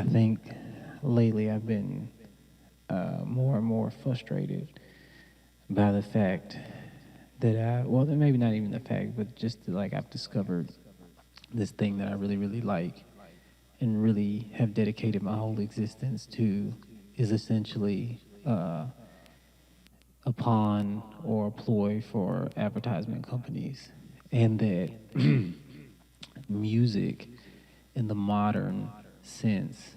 I think lately I've been more and more frustrated by the fact that well, maybe not even the fact, but just like I've discovered this thing that I really, really like and really have dedicated my whole existence to is essentially a pawn or a ploy for advertisement companies. And that music in the modern sense,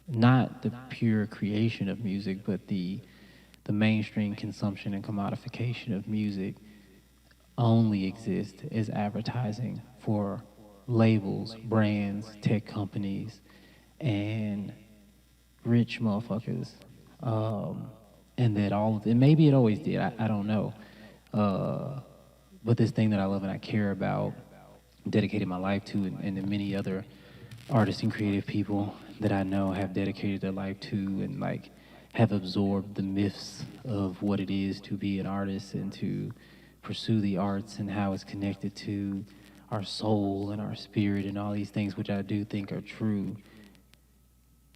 not the pure creation of music, but the mainstream consumption and commodification of music only exist as advertising for labels, brands, tech companies, and rich motherfuckers. Um, and that all of it, maybe it always did, I don't know. Uh, but this thing that I love and I care about, dedicated my life to, and the many other artists and creative people that I know have dedicated their life to and like have absorbed the myths of what it is to be an artist and to pursue the arts and how it's connected to our soul and our spirit and all these things which I do think are true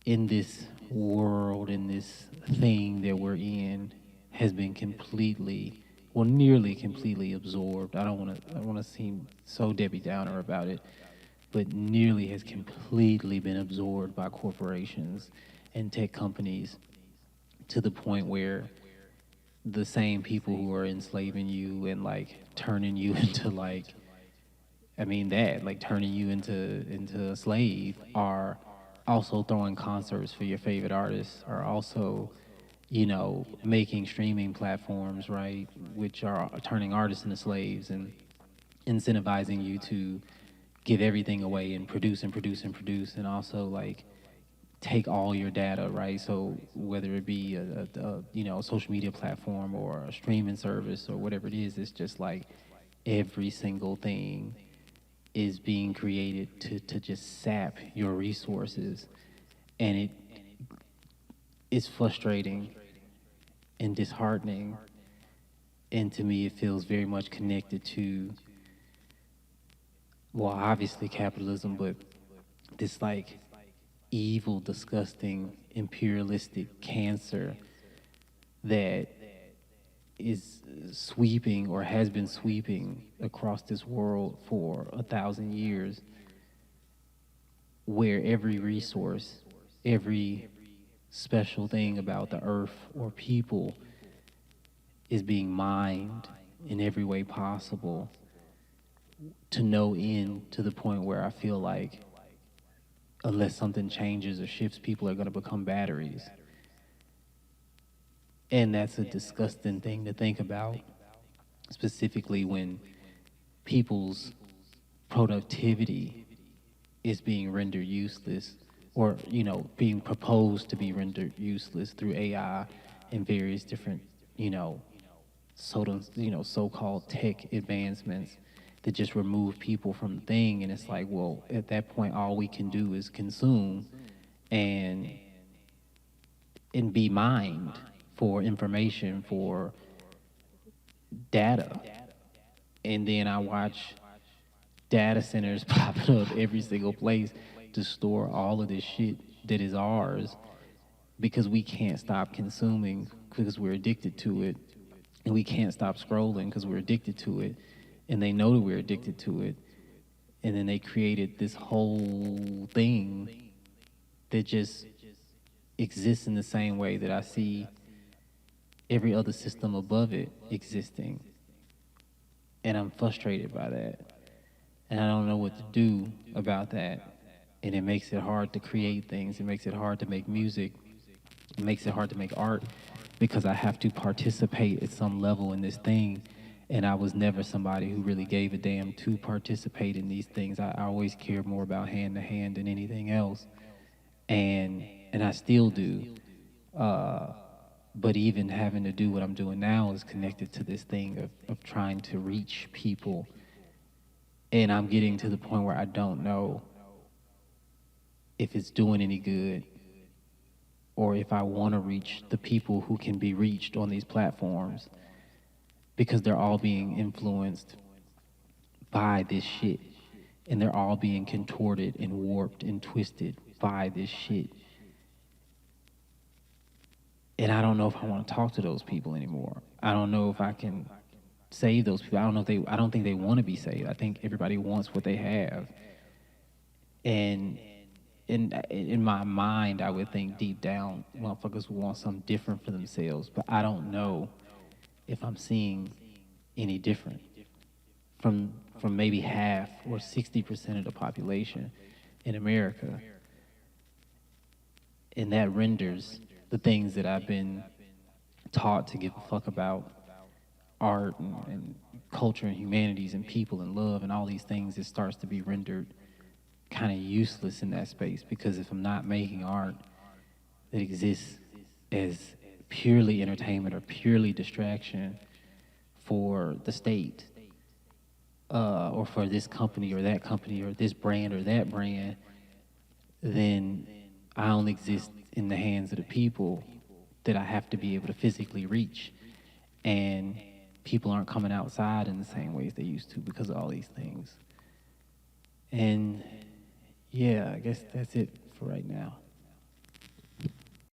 in this world, in this thing that we're in, has been completely, well, nearly completely absorbed. I don't want to seem so Debbie Downer about it, but nearly has completely been absorbed by corporations and tech companies to the point where the same people who are enslaving you and like turning you into like, I mean that, like turning you into a slave, are also throwing concerts for your favorite artists, are also, you know, making streaming platforms, right, which are turning artists into slaves and incentivizing you to give everything away and produce and produce and produce, and also like take all your data, right? So whether it be a you know, a social media platform or a streaming service or whatever it is, it's just like every single thing is being created to just sap your resources, and it is frustrating and disheartening, and to me it feels very much connected to, well, obviously capitalism, but this like evil, disgusting, imperialistic cancer that is sweeping or has been sweeping across this world for 1,000 years, where every resource, every special thing about the earth or people is being mined in every way possible to no end, to the point where I feel like unless something changes or shifts, people are going to become batteries. And that's a disgusting thing to think about, specifically when people's productivity is being rendered useless, or, you know, being proposed to be rendered useless through AI and various different, you know, so-called tech advancements that just remove people from the thing. And it's like, well, at that point all we can do is consume and be mined for information, for data. And then I watch data centers popping up every single place to store all of this shit that is ours, because we can't stop consuming because we're addicted to it, and we can't stop scrolling because we're addicted to it, and they know that we're addicted to it. And then they created this whole thing that just exists in the same way that I see every other system above it existing. And I'm frustrated by that. And I don't know what to do about that. And it makes it hard to create things. It makes it hard to make music. It makes it hard to make art, because I have to participate at some level in this thing. And I was never somebody who really gave a damn to participate in these things. I always cared more about hand to hand than anything else. And I still do. Uh, but even having to do what I'm doing now is connected to this thing of trying to reach people. And I'm getting to the point where I don't know if it's doing any good, or if I want to reach the people who can be reached on these platforms, because they're all being influenced by this shit, and they're all being contorted and warped and twisted by this shit. And I don't know if I want to talk to those people anymore. I don't know if I can save those people. I don't know if they. I don't think they want to be saved. I think everybody wants what they have, and in my mind, I would think deep down, motherfuckers want something different for themselves. But I don't know if I'm seeing any different from maybe half or 60% of the population in America, and that renders the things that I've been taught to give a fuck about, art and culture and humanities and people and love and all these things, it starts to be rendered kind of useless in that space, because if I'm not making art that exists as purely entertainment or purely distraction for the state, or for this company or this brand or that brand, then I only exist in the hands of the people that I have to be able to physically reach. And people aren't coming outside in the same ways they used to because of all these things. And yeah, I guess that's it for right now.